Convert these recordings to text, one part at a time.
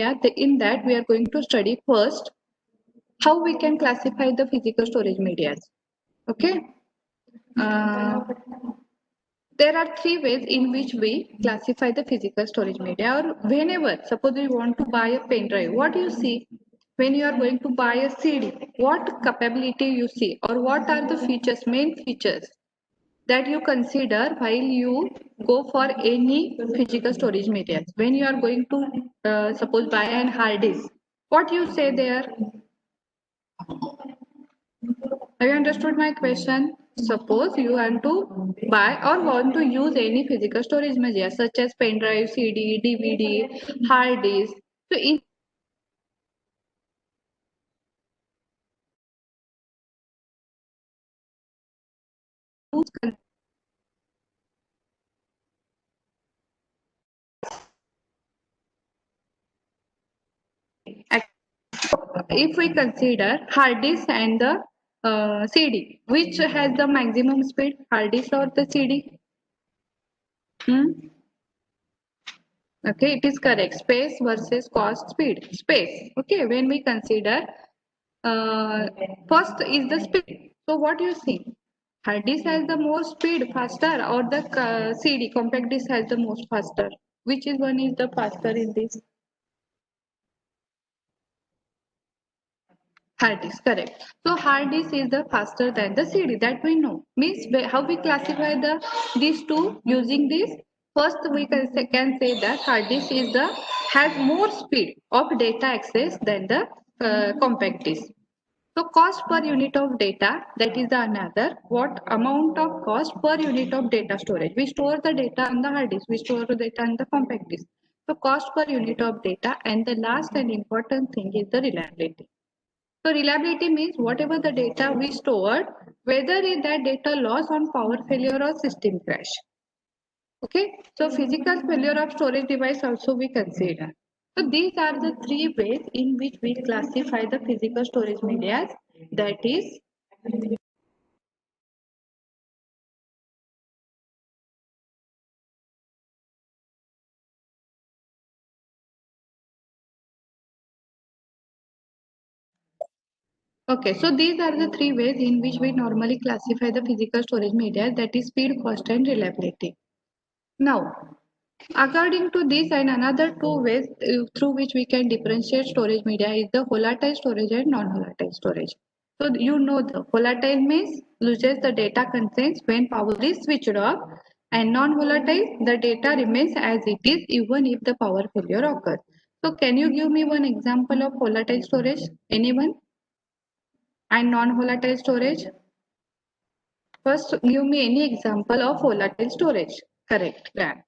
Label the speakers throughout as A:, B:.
A: In that we are going to study first how we can classify the physical storage media. Okay. There are three ways in which we classify the physical storage media. Or whenever, suppose you want to buy a pen drive, what do you see? When you are going to buy a CD, what capability you see, or what are the features, main features that you consider while you go for any physical storage media? When you are going to suppose buy an hard disk, what you say there? Have you understood my question? Suppose you want to buy or want to use any physical storage media such as pen drive, CD, DVD, hard disk. So in if we consider hard disk and the CD, which has the maximum speed, hard disk or the CD? Okay, it is correct. Space versus cost, speed. Space. Okay, when we consider first is the speed. So what do you think? Hard disk has the most speed, faster, or the CD compact disk has the most faster? Which is one is the faster in this? Hard disk, correct. So hard disk is the faster than the CD, that we know. Means how we classify these two using this. First, we can say that hard disk is the has more speed of data access than the compact disk. So cost per unit of data, that is the another. What amount of cost per unit of data storage? We store the data on the hard disk, we store the data on the compact disk. So cost per unit of data, and the last and important thing is the reliability. So reliability means whatever the data we stored, whether is that data loss on power failure or system crash. Okay, so physical failure of storage device also we consider. So these are the three ways in which we classify the physical storage media. That is, okay, so these are the three ways in which we normally classify the physical storage media. That is speed, cost, and reliability. Now, according to this and another two ways through which we can differentiate storage media is the volatile storage and non-volatile storage. So you know the volatile means loses the data contains when power is switched off, and non-volatile the data remains as it is even if the power failure occurs. So can you give me one example of volatile storage? Anyone? And non-volatile storage? First, give me any example of volatile storage. Correct, RAM.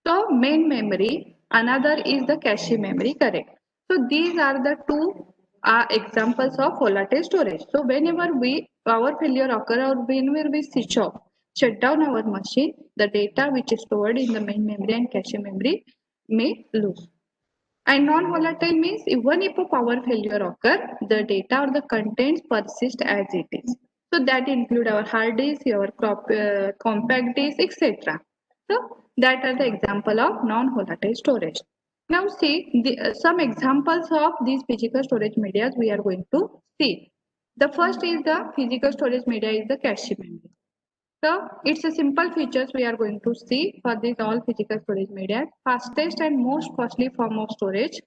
A: So main memory, another is the cache memory, correct. So these are the two examples of volatile storage. So whenever power failure occur or whenever we switch off, shut down our machine, the data which is stored in the main memory and cache memory may lose. And non-volatile means even if a power failure occur, the data or the contents persist as it is. So that include our hard disk, our compact disk, etc. So that are the example of non-volatile storage. Now see some examples of these physical storage media we are going to see. The first is the physical storage media is the cache memory. So it's a simple features we are going to see for this all physical storage media. Fastest and most costly form of storage.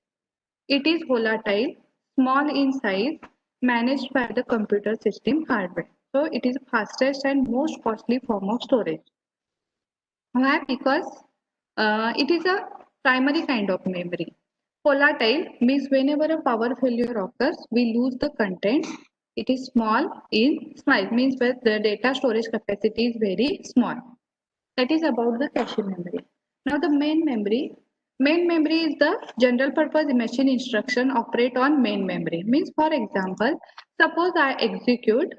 A: It is volatile, small in size, managed by the computer system hardware. So it is fastest and most costly form of storage. Why? Because it is a primary kind of memory. Volatile means whenever a power failure occurs, we lose the content. It is small in size, means where the data storage capacity is very small. That is about the cache memory. Now the main memory is the general purpose machine instruction operate on main memory. Means for example, suppose I execute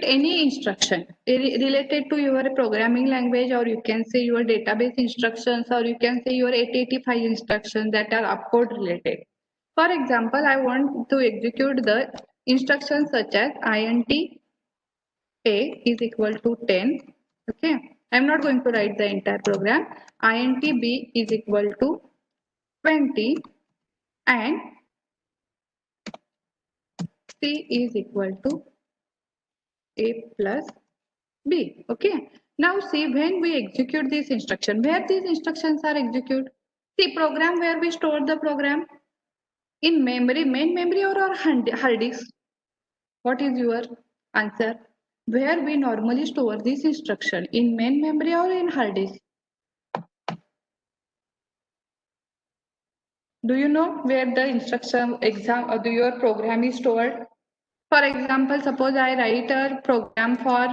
A: any instruction related to your programming language, or you can say your database instructions, or you can say your 885 instructions that are upcode related. For example, I want to execute the instructions such as int a is equal to 10. Okay, I'm not going to write the entire program. Int b is equal to 20 and C is equal to A plus B. Okay. Now see, when we execute this instruction, where these instructions are executed? See, program where we store the program in memory, main memory or hard disk. What is your answer? Where we normally store this instruction, in main memory or in hard disk? Do you know where the instruction exam or your program is stored? For example, suppose I write a program for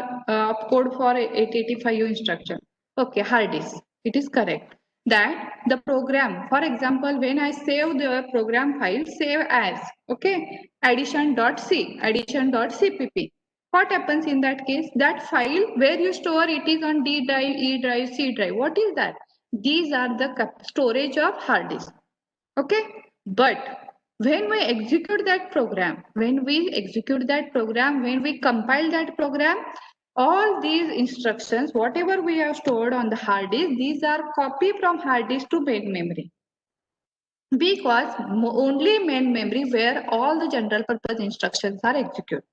A: code for 885 instruction. Okay, hard disk. It is correct. That the program, for example, when I save the program file, save as, okay, addition.c, addition.cpp. What happens in that case? That file where you store it is on D drive, E drive, C drive. What is that? These are the storage of hard disk. Okay, but when we execute that program, when we compile that program, all these instructions, whatever we have stored on the hard disk, these are copied from hard disk to main memory, because only main memory where all the general purpose instructions are executed.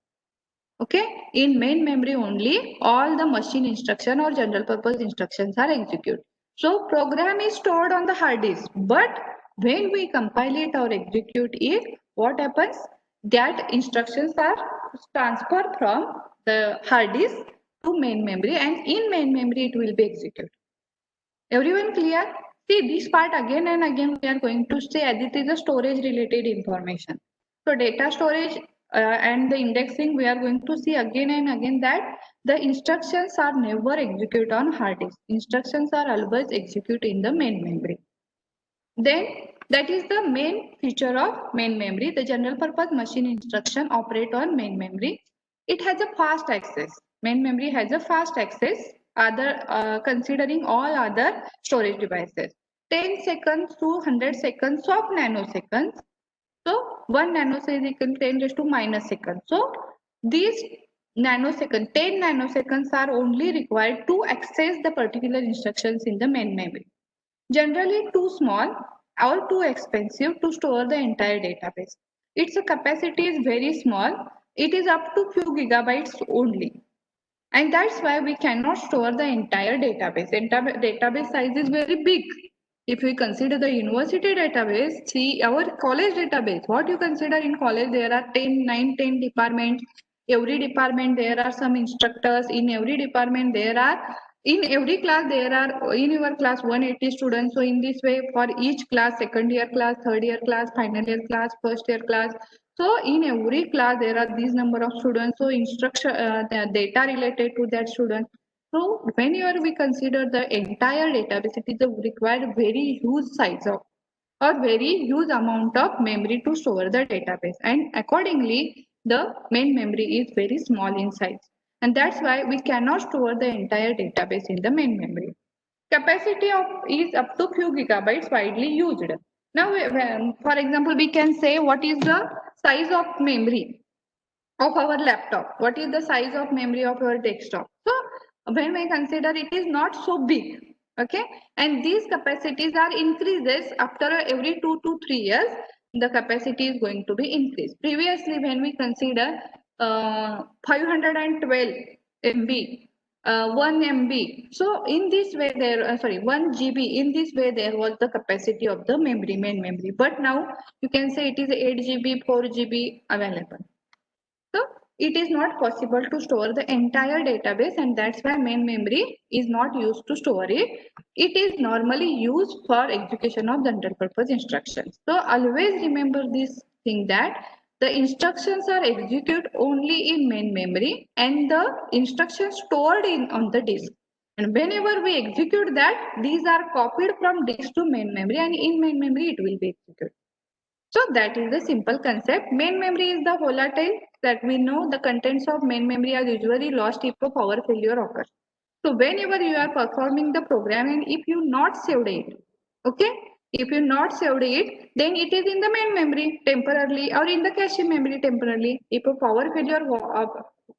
A: Okay, in main memory only all the machine instruction or general purpose instructions are executed. So program is stored on the hard disk, but when we compile it or execute it, what happens? That instructions are transferred from the hard disk to main memory, and in main memory it will be executed. Everyone clear? See, this part again and again we are going to say as it is a storage related information. So data storage and the indexing, we are going to see again and again that the instructions are never executed on hard disk. Instructions are always executed in the main memory. Then that is the main feature of main memory. The general purpose machine instruction operate on main memory. It has a fast access. Main memory has a fast access other considering all other storage devices. 10 seconds to 100 seconds of nanoseconds. So 1 nanosecond is equal to 10 raised to minus second. So these 10 nanoseconds are only required to access the particular instructions in the main memory. Generally too small or too expensive to store the entire database. Its capacity is very small. It is up to few gigabytes only. And that's why we cannot store the entire database. Database size is very big. If we consider the university database, see our college database, what you consider in college, there are 10 departments. Every department, there are some instructors. In every department, in every class, there are, in your class, 180 students. So in this way, for each class, second year class, third year class, final year class, first year class, so in every class there are these number of students. So instruction, the data related to that student. So whenever we consider the entire database, it is a required very huge size of or very huge amount of memory to store the database, and accordingly the main memory is very small in size, and that's why we cannot store the entire database in the main memory. Capacity of is up to few gigabytes widely used. Now, for example, we can say what is the size of memory of our laptop, what is the size of memory of our desktop. So when we consider it is not so big, okay, and these capacities are increases after every 2 to 3 years, the capacity is going to be increased. Previously when we consider 512 MB, 1 MB, so in this way there, sorry, 1 GB, in this way there was the capacity of the memory, main memory, but now you can say it is 8 GB, 4 GB available. So it is not possible to store the entire database, and that's why main memory is not used to store it. It is normally used for execution of general purpose instructions. So always remember this thing that the instructions are executed only in main memory and the instructions stored in on the disk. And whenever we execute that, these are copied from disk to main memory, and in main memory it will be executed. So that is the simple concept. Main memory is the volatile that we know the contents of main memory are usually lost if a power failure occurs. So whenever you are performing the program and if you not saved it, okay, if you not saved it, then it is in the main memory temporarily or in the cache memory temporarily. If a power failure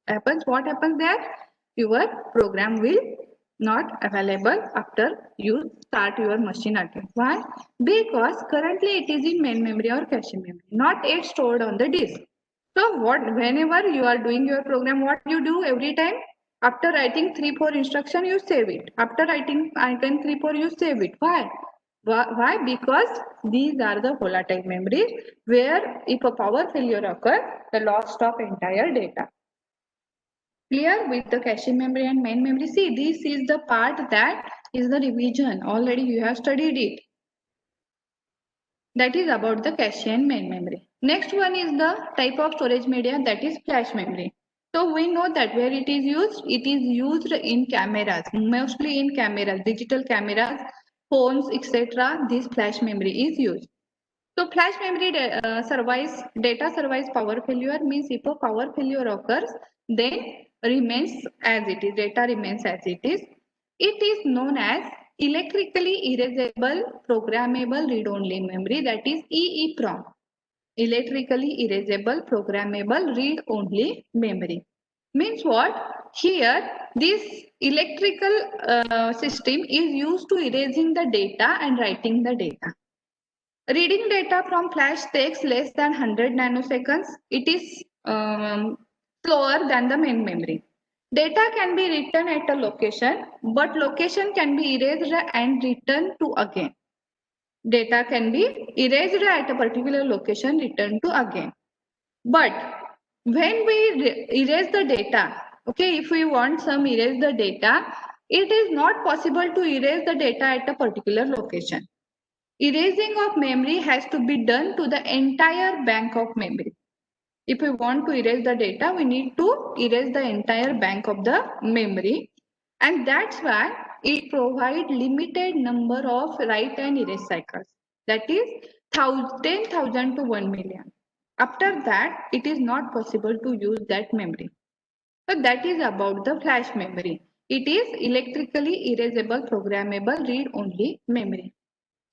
A: happens, what happens there? Your program will not available after you start your machine again. Why? Because currently it is in main memory or cache memory, not yet stored on the disk. So whenever you are doing your program, what you do every time? After writing 3-4 instruction, you save it. After writing item 3-4, you save it. Why? Why? Because these are the volatile memories where if a power failure occurs, the loss of entire data. Clear with the cache memory and main memory? See, this is the part that is the revision. Already you have studied it. That is about the cache and main memory. Next one is the type of storage media, that is flash memory. So we know that where it is used in cameras, mostly in cameras, digital cameras, phones, etc. This flash memory is used. So flash memory data survives power failure, means if a power failure occurs, then remains as it is, data remains as it is. It is known as electrically erasable programmable read-only memory, that is EEPROM. Electrically erasable programmable read-only memory. Means what? Here, this electrical system is used to erasing the data and writing the data. Reading data from flash takes less than 100 nanoseconds. It is slower than the main memory. Data can be written at a location, but location can be erased and written to again. Data can be erased at a particular location, returned to again. But when we erase the data, okay, if we want some erase the data, it is not possible to erase the data at a particular location. Erasing of memory has to be done to the entire bank of memory. If we want to erase the data, we need to erase the entire bank of the memory. And that's why it provides limited number of write and erase cycles. That is 10,000 to 1 million. After that, it is not possible to use that memory. So that is about the flash memory. It is electrically erasable programmable read-only memory.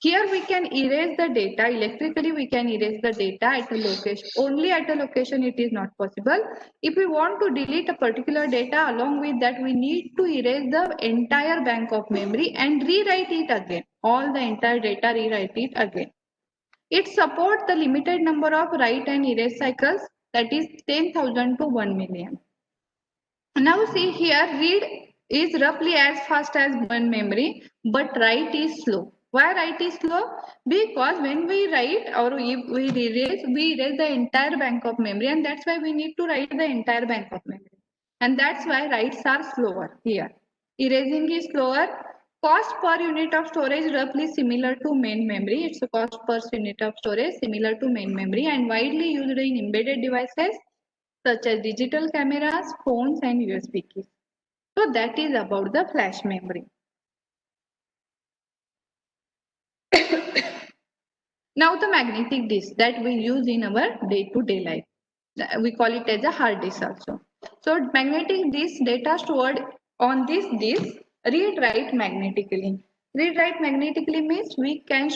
A: Here we can erase the data, electrically we can erase the data at a location. Only at a location it is not possible. If we want to delete a particular data, along with that we need to erase the entire bank of memory and rewrite it again. All the entire data, rewrite it again. It supports the limited number of write and erase cycles, that is 10,000 to 1 million. Now see here, read is roughly as fast as one memory, but write is slow. Why write is slow? Because when we write or we erase the entire bank of memory, and that's why we need to write the entire bank of memory. And that's why writes are slower here. Erasing is slower. Cost per unit of storage roughly similar to main memory. It's a cost per unit of storage similar to main memory and widely used in embedded devices such as digital cameras, phones, and USB keys. So that is about the flash memory. Now the magnetic disk that we use in our day-to-day life. We call it as a hard disk also. So magnetic disk data stored on this disk read-write magnetically. Read-write magnetically means we can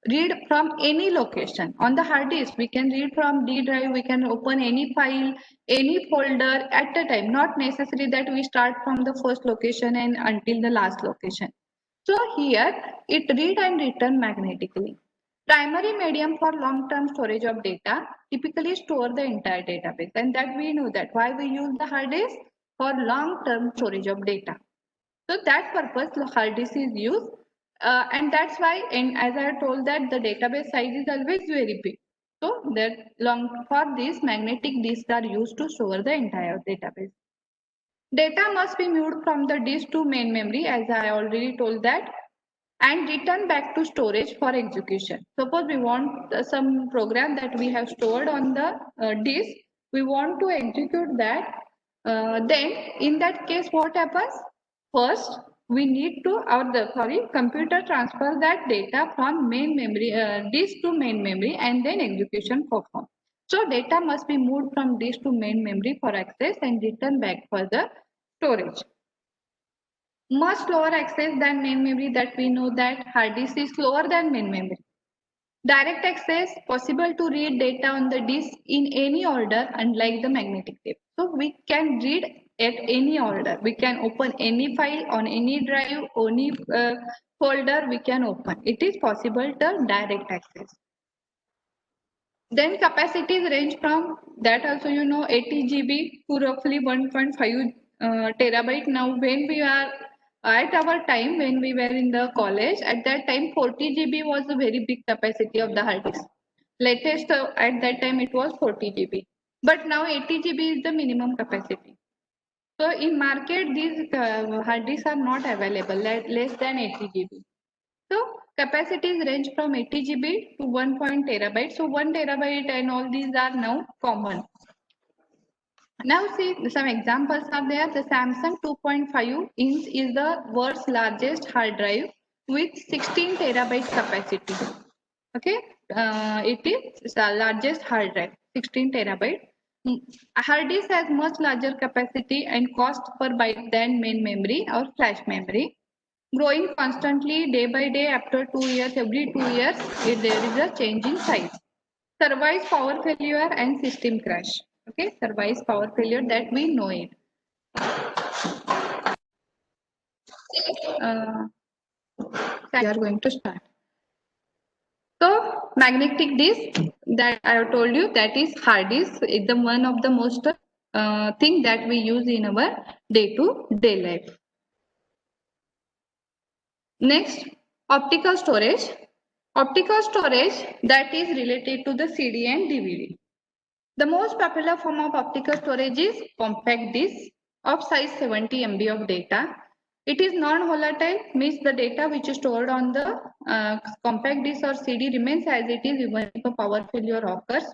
A: read from any location. On the hard disk, we can read from D drive, we can open any file, any folder at a time. Not necessary that we start from the first location and until the last location. So here it read and return magnetically. Primary medium for long-term storage of data typically store the entire database, and that we know that why we use the hard disk for long-term storage of data. So that purpose the hard disk is used, and that's why, and as I told that the database size is always very big. So that for this magnetic disks are used to store the entire database. Data must be moved from the disk to main memory, as I already told that, and return back to storage for execution. Suppose we want some program that we have stored on the disk, we want to execute that, then in that case what happens? First, we need to, computer transfer that data from main memory, disk to main memory, and then execution performed. So data must be moved from disk to main memory for access and return back for the storage. Much slower access than main memory, that we know that hard disk is slower than main memory. Direct access possible to read data on the disk in any order, unlike the magnetic tape. So we can read at any order. We can open any file on any drive, any folder we can open. It is possible to direct access. Then capacities range from that also 80 GB to roughly 1.5 terabyte. Now when we are at our time when we were in the college, at that time 40 GB was a very big capacity of the hard disk. Latest at that time it was 40 GB. But now 80 GB is the minimum capacity. So in market these hard disks are not available less than 80 GB. So capacities range from 80 GB to 1 terabyte. So 1 terabyte and all these are now common. Now see some examples are there. The Samsung 2.5 inch is the world's largest hard drive with 16 terabyte capacity. Okay, it is the largest hard drive, 16 terabyte. A hard disk has much larger capacity and cost per byte than main memory or flash memory. Growing constantly day by day. After 2 years, every 2 years, there is a change in size. Survives power failure and system crash. Okay, survives power failure, that we know it. We are going to start. So magnetic disk that I have told you, that is hard disk, is the one of the most thing that we use in our day-to-day life. Next, optical storage. Optical storage that is related to the CD and DVD. The most popular form of optical storage is compact disk of size 70 MB of data. It is non-volatile, means the data which is stored on the compact disk or CD remains as it is even if a power failure occurs.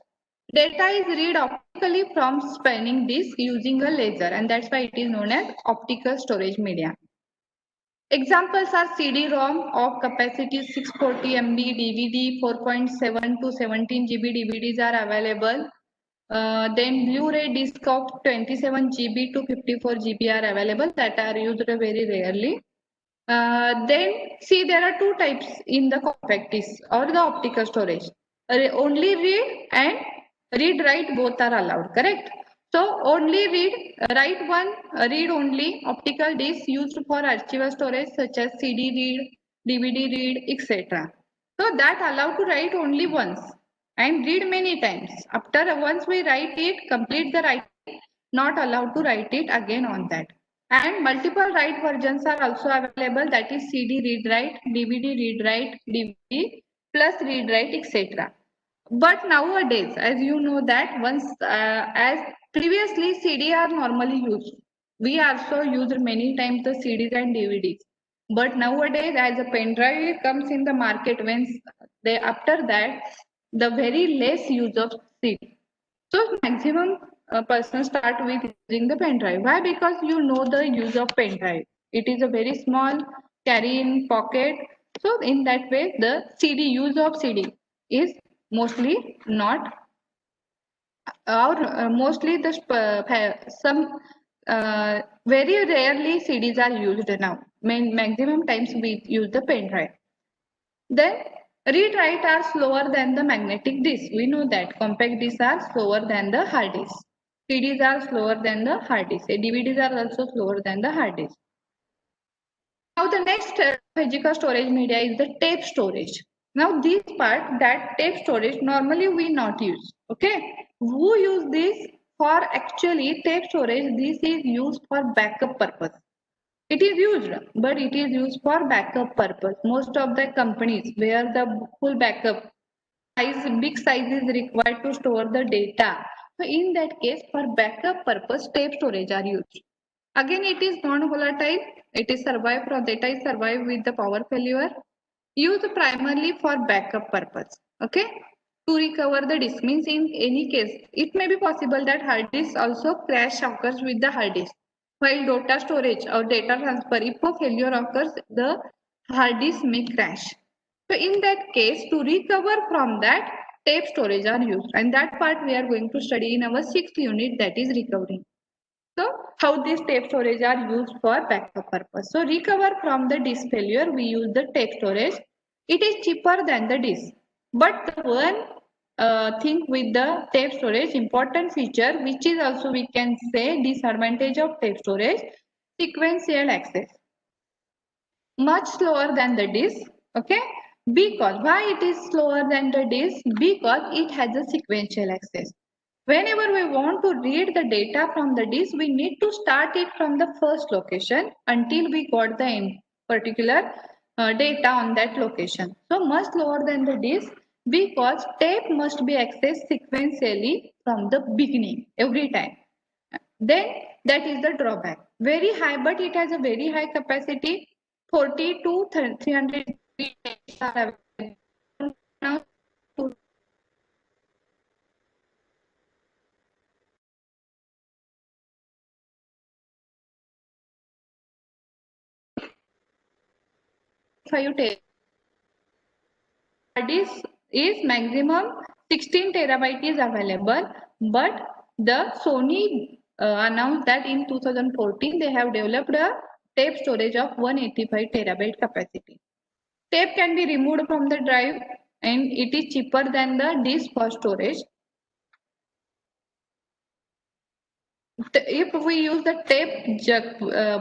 A: Data is read optically from spanning disk using a laser, and that's why it is known as optical storage media. Examples are CD-ROM of capacity 640 MB, DVD 4.7 to 17 GB DVDs are available. Then Blu-ray disc of 27 GB to 54 GB are available, that are used very rarely. Then see, there are two types in the compact disc or the optical storage. Only read and read-write both are allowed, correct? So only read, write one, read only optical disc used for archival storage such as CD read, DVD read, etc. So that allowed to write only once and read many times. After once we write it, complete the writing, not allowed to write it again on that. And multiple write versions are also available, that is CD read write, DVD read write, DVD plus read write, etc. But nowadays, as you know that once as previously CD are normally used. We also used many times the CDs and DVDs. But nowadays, as a pen drive comes in the market, when they after that, the very less use of CD. So maximum person start with using the pen drive. Why? Because you know the use of pen drive. It is a very small, carry in pocket. So in that way, the CD use of CD is mostly not, or mostly the some very rarely CDs are used now. Maximum times we use the pen drive. Then read write are slower than the magnetic disk. We know that compact disks are slower than the hard disk. CDs are slower than the hard disk. DVDs are also slower than the hard disk. Now the next physical storage media is the tape storage. Now this part, that tape storage normally we not use. Okay, who use this for? Actually tape storage, this is used for backup purpose. It is used, but it is used for backup purpose. Most of the companies where the full backup size, big size is required to store the data. So in that case, for backup purpose, tape storage are used. Again, it is non-volatile. It is survive from data is survive with the power failure. Used primarily for backup purpose. Okay. To recover the disk, means in any case, it may be possible that hard disk also crash occurs with the hard disk. While data storage or data transfer, if a failure occurs, the hard disk may crash. So in that case, to recover from that, tape storage are used, and that part we are going to study in our 6th unit, that is recovery. So how these tape storage are used for backup purpose. So recover from the disk failure, we use the tape storage. It is cheaper than the disk, but the one thing with the tape storage, important feature which is also we can say disadvantage of tape storage, sequential access, much slower than the disk. Okay, because why it is slower than the disk? Because it has a sequential access. Whenever we want to read the data from the disk, we need to start it from the first location until we got the particular data on that location. So much lower than the disk, because tape must be accessed sequentially from the beginning every time. Then that is the drawback. Very high, but it has a very high capacity. 40 to 300 are available now. Hard disk is maximum 16 terabyte is available, but the Sony announced that in 2014 they have developed a tape storage of 185 terabyte capacity. Tape can be removed from the drive and it is cheaper than the disk for storage. If we use the tape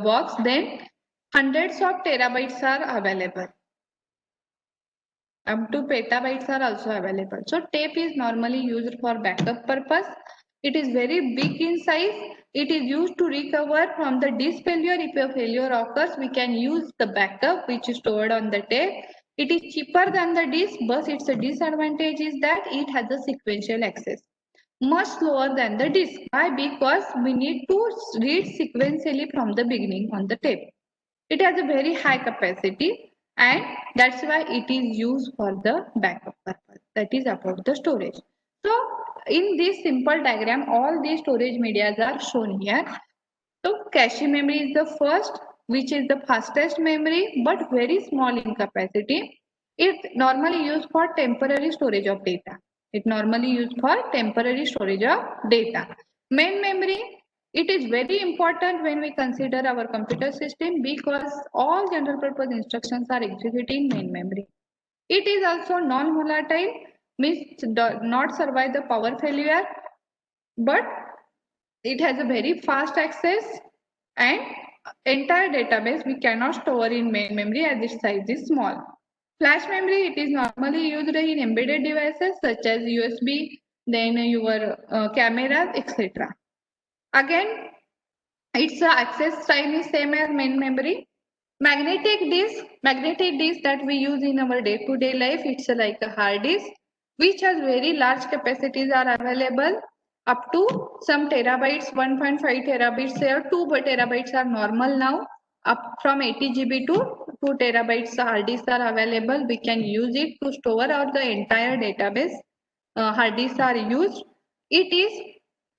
A: box, then hundreds of terabytes are available. Up to petabytes are also available. So tape is normally used for backup purpose. It is very big in size. It is used to recover from the disk failure. If a failure occurs, we can use the backup which is stored on the tape. It is cheaper than the disk, but its disadvantage is that it has a sequential access, much slower than the disk. Why? Because we need to read sequentially from the beginning on the tape. It has a very high capacity, and that's why it is used for the backup purpose. That is about the storage. So in this simple diagram, all these storage medias are shown here. So cache memory is the first, which is the fastest memory, but very small in capacity. It normally used for temporary storage of data. It normally used for temporary storage of data. Main memory, it is very important when we consider our computer system, because all general purpose instructions are executed in main memory. It is also non-volatile, means does not survive the power failure, but it has a very fast access, and entire database we cannot store in main memory as its size is small. Flash memory, it is normally used in embedded devices such as USB, then your cameras, etc. Again, its access time is same as main memory. Magnetic disk that we use in our day-to-day life, it's like a hard disk which has very large capacities are available up to some terabytes, 1.5 terabytes or 2 terabytes are normal now. Up from 80 GB to 2 terabytes hard disks are available. We can use it to store our the entire database. Hard disks are used. It is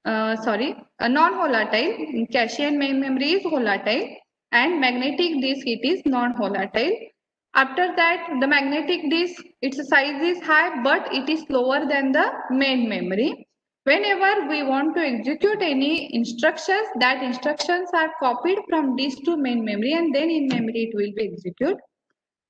A: non-volatile. Cache and main memory is volatile, and magnetic disk it is non-volatile. After that, the magnetic disk, its size is high, but it is slower than the main memory. Whenever we want to execute any instructions, that instructions are copied from disk to main memory, and then in memory it will be executed.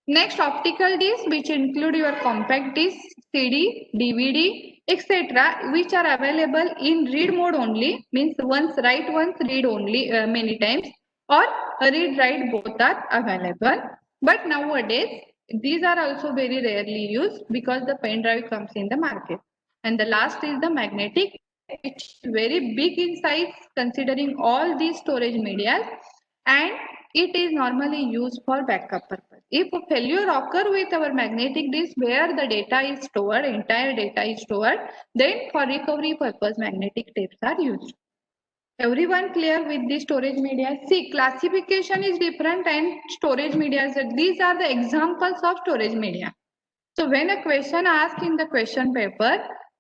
A: Next, optical disc, which include your compact disc, CD, DVD, etc., which are available in read mode only, means once write, once read only many times, or read write both are available. But nowadays, these are also very rarely used because the pen drive comes in the market. And the last is the magnetic, which is very big in size considering all these storage media, and it is normally used for backup purpose. If a failure occur with our magnetic disk where the data is stored, entire data is stored, then for recovery purpose magnetic tapes are used. Everyone clear with the storage media? See, classification is different and storage media. These are the examples of storage media. So when a question asked in the question paper,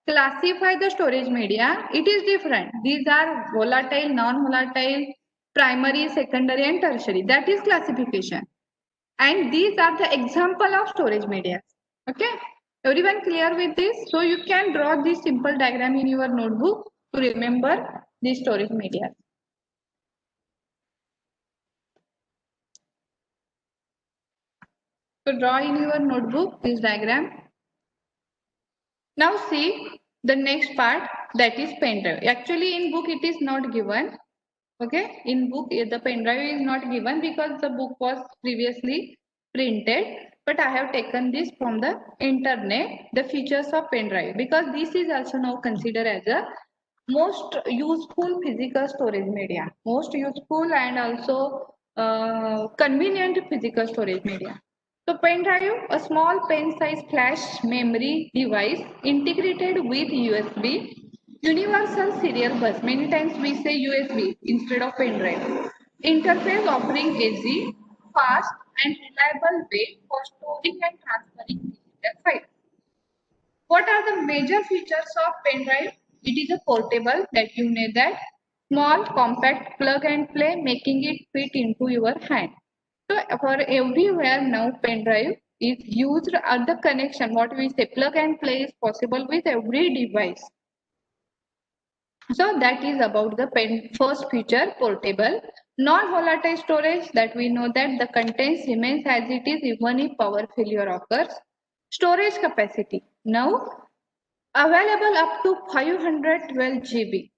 A: classify the storage media, it is different. These are volatile, non-volatile, primary, secondary and tertiary. That is classification. And these are the example of storage media. Okay. Everyone clear with this? So you can draw this simple diagram in your notebook to remember the storage media. So draw in your notebook this diagram. Now see the next part, that is pen drive. Actually in book it is not given. Okay, in book the pen drive is not given because the book was previously printed, but I have taken this from the internet, the features of pen drive, because this is also now considered as a most useful physical storage media, most useful and also convenient physical storage media. So pen drive, a small pen size flash memory device integrated with USB, universal serial bus. Many times we say USB instead of pen drive. Interface offering easy, fast and reliable way for storing and transferring digital files. What are the major features of pen drive? It is a portable, that you know that, small, compact, plug and play, making it fit into your hand. So for everywhere now pen drive is used at the connection. What we say plug and play is possible with every device. So that is about the pen first feature, portable. Non-volatile storage, that we know that the contents remains as it is even if power failure occurs. Storage capacity. Now available up to 512 GB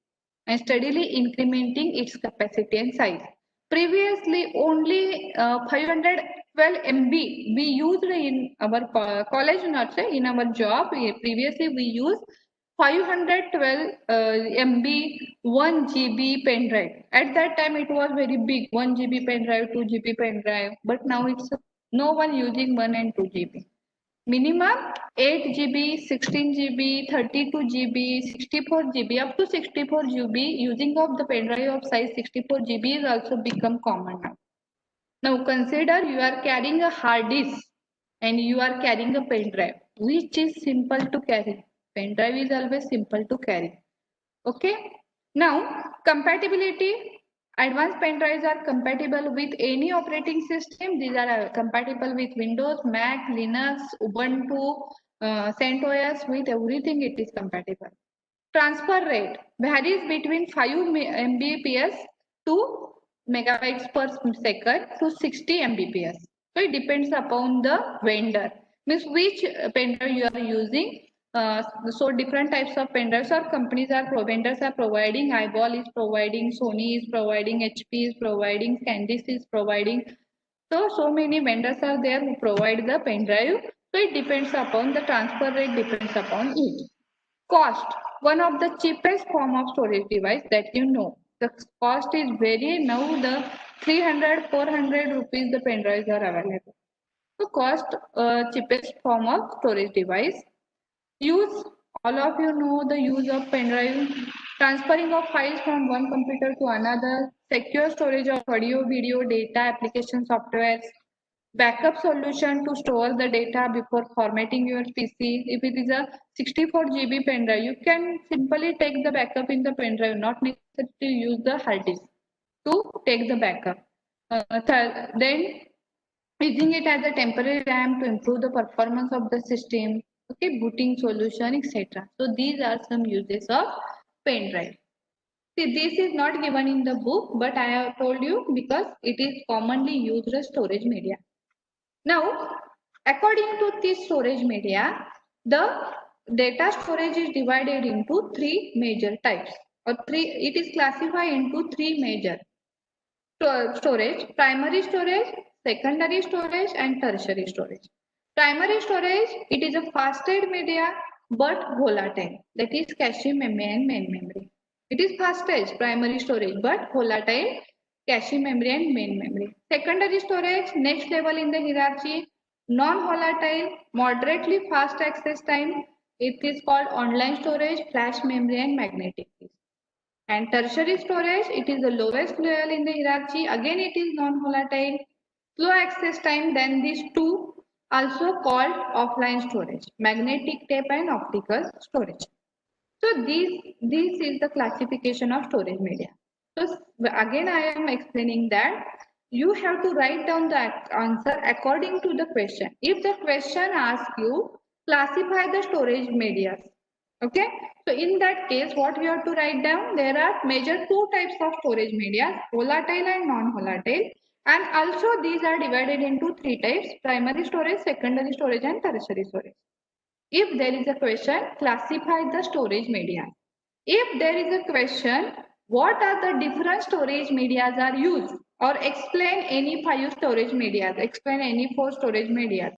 A: and steadily incrementing its capacity and size. Previously, only 512 MB we used in our college, not say in our job. Previously, we used 512 MB 1 GB pen drive. At that time, it was very big, 1 GB pen drive, 2 GB pen drive. But now it's no one using 1 and 2 GB. Minimum 8 GB, 16 GB, 32 GB, 64 GB, up to 64 GB. Using of the pen drive of size 64 GB is also become common now. Now consider you are carrying a hard disk and you are carrying a pen drive, which is simple to carry. Pen drive is always simple to carry. Okay. Now compatibility. Advanced pen drives are compatible with any operating system. These are compatible with Windows, Mac, Linux, Ubuntu, CentOS. With everything it is compatible. Transfer rate varies between 5 Mbps to megabytes per second to 60 Mbps. So it depends upon the vendor. Means which pen drive you are using. So different types of pen drives or companies are vendors are providing. Eyeball is providing, Sony is providing, HP is providing, SanDisk is providing. So many vendors are there who provide the pen drive. So it depends upon the transfer rate, depends upon it. Cost, one of the cheapest form of storage device that you know. The cost is very now the 300, 400 rupees the pen drives are available. So cost cheapest form of storage device. Use, all of you know the use of pen drive, transferring of files from one computer to another, secure storage of audio, video, data, application softwares, backup solution to store the data before formatting your PC. If it is a 64 GB pen drive, you can simply take the backup in the pen drive, not necessary to use the hard disk to take the backup. Then using it as a temporary RAM to improve the performance of the system, okay, booting solution, etc. So these are some uses of pen drive. See, this is not given in the book, but I have told you because it is commonly used as storage media. Now, according to this storage media, the data storage is divided into three major types, or three. It is classified into three major storage: primary storage, secondary storage, and tertiary storage. Primary storage, it is a fasted media but volatile, that is cache memory and main memory. It is fastest primary storage but volatile, cache memory and main memory. Secondary storage, next level in the hierarchy, non-volatile, moderately fast access time. It is called online storage, flash memory and magnetic disk. And tertiary storage, it is the lowest level in the hierarchy. Again, it is non-volatile, slow access time than these two, also called offline storage, magnetic tape and optical storage. So this is the classification of storage media. So again, I am explaining that you have to write down the answer according to the question. If the question asks you, classify the storage media. Okay, so in that case, what you have to write down? There are major two types of storage media, volatile and non-volatile. And also these are divided into three types: primary storage, secondary storage, and tertiary storage. If there is a question, classify the storage media. If there is a question, what are the different storage medias are used, or explain any 5 storage medias, explain any 4 storage medias.